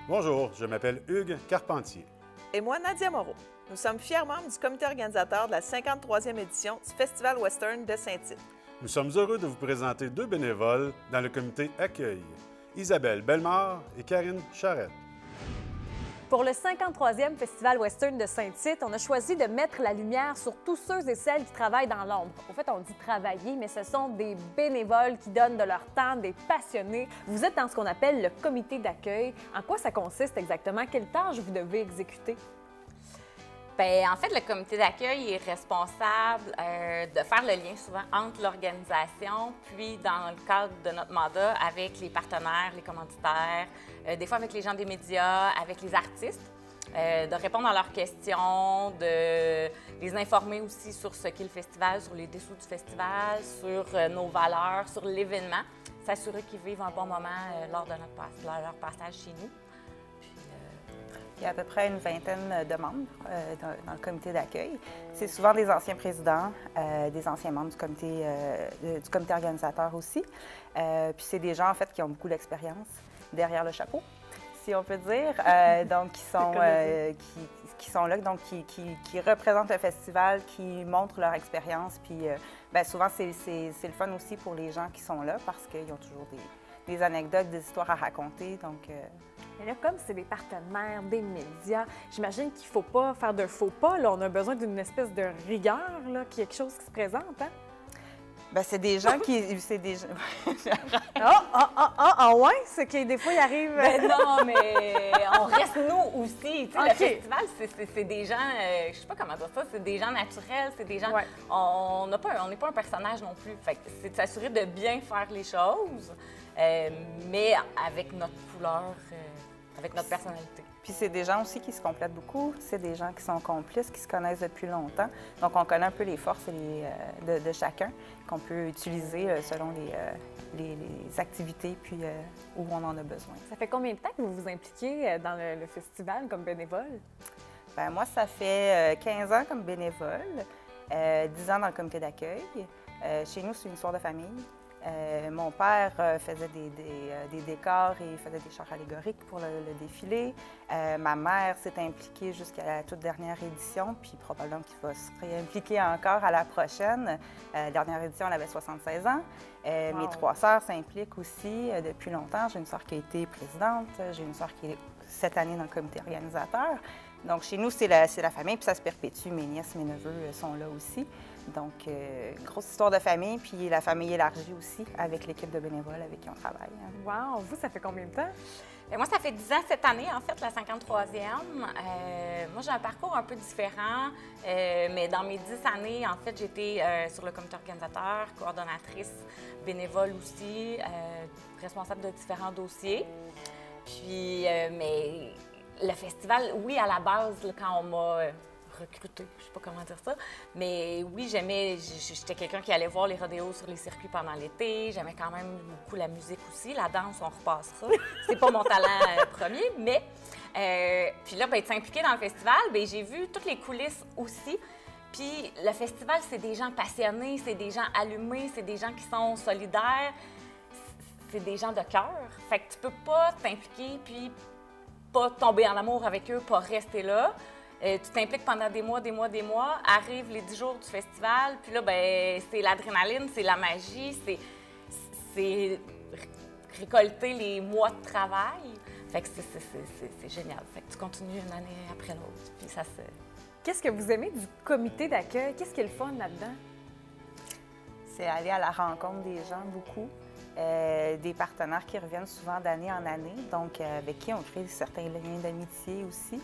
Bonjour, je m'appelle Hugues Carpentier. Et moi, Nadia Moreau. Nous sommes fiers membres du comité organisateur de la 53e édition du Festival Western de Saint-Tite. Nous sommes heureux de vous présenter deux bénévoles dans le comité Accueil, Isabelle Bellemare et Karine Charette. Pour le 53e Festival Western de Saint-Tite, on a choisi de mettre la lumière sur tous ceux et celles qui travaillent dans l'ombre. En fait, on dit travailler, mais ce sont des bénévoles qui donnent de leur temps, des passionnés. Vous êtes dans ce qu'on appelle le comité d'accueil. En quoi ça consiste exactement? Quelles tâches vous devez exécuter? Bien, en fait, le comité d'accueil est responsable de faire le lien souvent entre l'organisation, puis dans le cadre de notre mandat, avec les partenaires, les commanditaires, des fois avec les gens des médias, avec les artistes, de répondre à leurs questions, de les informer aussi sur ce qu'est le festival, sur les dessous du festival, sur nos valeurs, sur l'événement, s'assurer qu'ils vivent un bon moment lors de leur passage chez nous. Il y a à peu près une vingtaine de membres dans le comité d'accueil. C'est souvent des anciens présidents, des anciens membres du comité organisateur aussi. Puis c'est des gens, en fait, qui ont beaucoup d'expérience derrière le chapeau, si on peut dire. Donc, qui sont là, donc qui représentent le festival, qui montrent leur expérience. Puis bien, souvent, c'est le fun aussi pour les gens qui sont là parce qu'ils ont toujours des anecdotes, des histoires à raconter. Donc, Mais là, comme c'est des partenaires, des médias, j'imagine qu'il ne faut pas faire de faux pas. Là. On a besoin d'une espèce de rigueur, là, quelque chose qui se présente. Hein? bien, c'est des gens qui... C'est des... Ouais? C'est que des fois, il arrive... Ben non, mais on reste nous aussi. Tu sais, Okay. Le festival, c'est des gens, je sais pas comment dire ça, c'est des gens naturels, c'est des gens... Ouais. On n'est pas un personnage non plus. Fait que c'est de s'assurer de bien faire les choses, mais avec notre couleur, avec notre personnalité. Puis c'est des gens aussi qui se complètent beaucoup. C'est des gens qui sont complices, qui se connaissent depuis longtemps. Donc, on connaît un peu les forces de chacun qu'on peut utiliser selon les activités puis où on en a besoin. Ça fait combien de temps que vous vous impliquez dans le festival comme bénévole? Bien, moi, ça fait 15 ans comme bénévole, 10 ans dans le comité d'accueil. Chez nous, c'est une histoire de famille. Mon père faisait des décors et faisait des chars allégoriques pour le défilé. Ma mère s'est impliquée jusqu'à la toute dernière édition, puis probablement qu'il va se réimpliquer encore à la prochaine. La dernière édition, elle avait 76 ans. Wow. Mes trois sœurs s'impliquent aussi depuis longtemps. J'ai une sœur qui a été présidente, j'ai une sœur qui est cette année dans le comité organisateur. Donc, chez nous, c'est la famille, puis ça se perpétue. Mes nièces, mes neveux sont là aussi. Donc, grosse histoire de famille, puis la famille élargie aussi avec l'équipe de bénévoles avec qui on travaille. Wow! Vous, ça fait combien de temps? Moi, ça fait 10 ans cette année, en fait, la 53e. Moi, j'ai un parcours un peu différent, mais dans mes 10 années, en fait, j'étais sur le comité organisateur, coordonnatrice, bénévole aussi, responsable de différents dossiers. Puis, mais le festival, oui, à la base, là, quand on m'a recrutée, je sais pas comment dire ça, mais oui, j'étais quelqu'un qui allait voir les rodéos sur les circuits pendant l'été, j'aimais quand même beaucoup la musique aussi, la danse, on repassera. C'est pas mon talent premier, mais puis là, ben, de s'impliquer dans le festival, ben, j'ai vu toutes les coulisses aussi. Puis le festival, c'est des gens passionnés, c'est des gens allumés, c'est des gens qui sont solidaires, c'est des gens de cœur. Fait que tu peux pas t'impliquer puis pas tomber en amour avec eux, pas rester là. Tu t'impliques pendant des mois, arrivent les 10 jours du festival, puis là, ben, c'est l'adrénaline, c'est la magie, c'est récolter les mois de travail. Fait que c'est génial. Fait que tu continues une année après l'autre, puis ça se... Qu'est-ce que vous aimez du comité d'accueil? Qu'est-ce qui est le fun là-dedans? C'est aller à la rencontre des gens beaucoup. Des partenaires qui reviennent souvent d'année en année, donc avec qui on crée certains liens d'amitié aussi.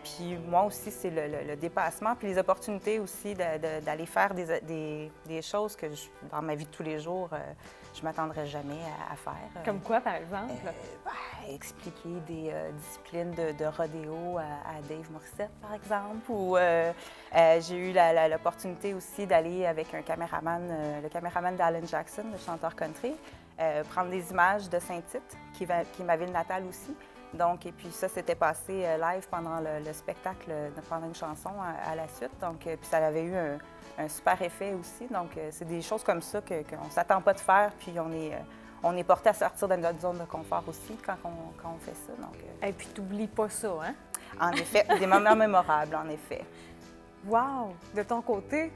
Puis moi aussi, c'est le dépassement, puis les opportunités aussi d'aller faire des choses que dans ma vie de tous les jours, je ne m'attendrais jamais à faire. Comme quoi, par exemple? Expliquer des disciplines de rodéo à Dave Morissette, par exemple. Ou j'ai eu l'opportunité aussi d'aller avec un caméraman, le caméraman d'Alan Jackson, le chanteur country, prendre des images de Saint-Tite, qui est ma ville natale aussi. Donc, et puis ça s'était passé live pendant le spectacle, pendant une chanson à la suite. Donc, puis ça avait eu un super effet aussi. Donc, c'est des choses comme ça qu'on ne s'attend pas de faire, puis on est porté à sortir de notre zone de confort aussi quand on fait ça. Donc, Et puis, t'oublies pas ça, hein? en effet, des moments mémorables, en effet. Wow! De ton côté?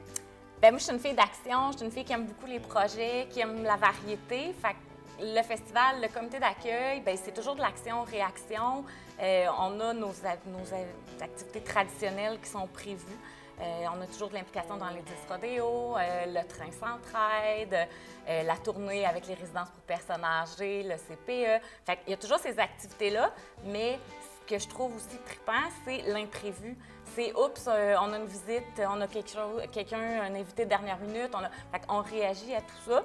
Bien, moi, je suis une fille d'action, je suis une fille qui aime beaucoup les projets, qui aime la variété. Fait que le festival, le comité d'accueil, bien, c'est toujours de l'action-réaction. On a nos activités traditionnelles qui sont prévues. On a toujours de l'implication dans les 10 rodéos, le train s'entraide, la tournée avec les résidences pour personnes âgées, le CPE. Fait qu'il y a toujours ces activités-là, mais ce que je trouve aussi trippant, c'est l'imprévu. C'est « oups, on a une visite, on a quelqu'un, un invité de dernière minute. » Fait qu'on réagit à tout ça.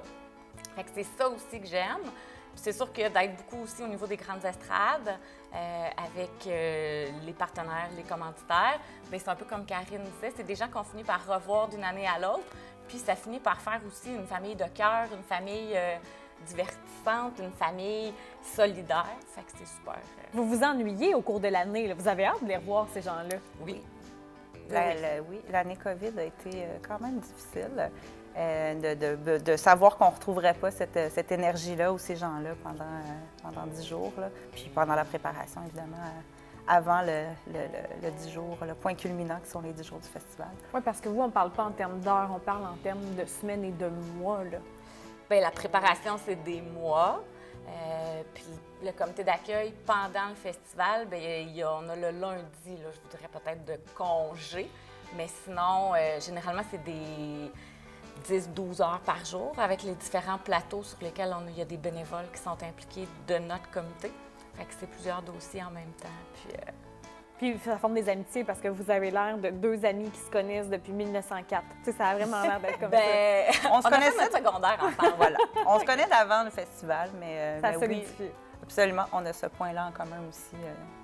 Fait que c'est ça aussi que j'aime. C'est sûr que d'être beaucoup aussi au niveau des grandes estrades, avec les partenaires, les commanditaires, bien, c'est un peu comme Karine disait, c'est des gens qu'on finit par revoir d'une année à l'autre, puis ça finit par faire aussi une famille de cœur, une famille divertissante, une famille solidaire. Fait que c'est super. Vous vous ennuyez au cours de l'année, là. Vous avez hâte de les revoir, ces gens-là? Oui. Oui, l'année COVID a été quand même difficile. De savoir qu'on ne retrouverait pas cette énergie-là ou ces gens-là pendant 10 jours. Là. Puis pendant la préparation, évidemment, avant le 10 jours, le point culminant qui sont les 10 jours du festival. Oui, parce que vous, on ne parle pas en termes d'heures, on parle en termes de semaines et de mois, là. Bien, la préparation, c'est des mois. Puis le comité d'accueil, pendant le festival, bien, on a le lundi, là, je voudrais peut-être de congé. Mais sinon, généralement, c'est des 10-12 heures par jour avec les différents plateaux sur lesquels il y a des bénévoles qui sont impliqués de notre comité. Fait que c'est plusieurs dossiers en même temps. Puis ça forme des amitiés parce que vous avez l'air de 2 amis qui se connaissent depuis 1904. Tu sais, ça a vraiment l'air d'être comme ça. On se connaissait notre secondaire ensemble. Voilà. On se connaît d'avant le festival, mais, ça mais solidifie. Oui, absolument. On a ce point-là en commun aussi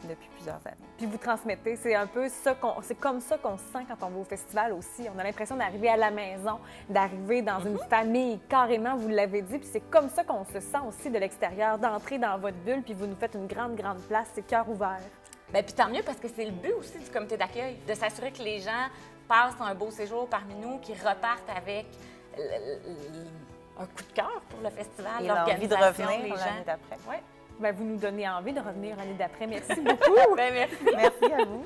depuis plusieurs années. Puis vous transmettez, c'est un peu ça c'est comme ça qu'on se sent quand on va au festival aussi. On a l'impression d'arriver à la maison, d'arriver dans une famille, carrément, vous l'avez dit. Puis c'est comme ça qu'on se sent aussi de l'extérieur, d'entrer dans votre bulle, puis vous nous faites une grande, grande place, c'est cœur ouvert. Bien, puis tant mieux parce que c'est le but aussi du comité d'accueil, de s'assurer que les gens passent un beau séjour parmi nous, qu'ils repartent avec un coup de cœur pour le festival, et l'envie de revenir l'année d'après. Oui. Bien, vous nous donnez envie de revenir l'année d'après. Merci beaucoup. Bien, merci. Merci à vous.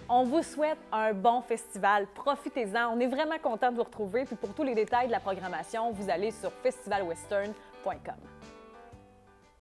On vous souhaite un bon festival. Profitez-en. On est vraiment content de vous retrouver. Puis pour tous les détails de la programmation, vous allez sur festivalwestern.com.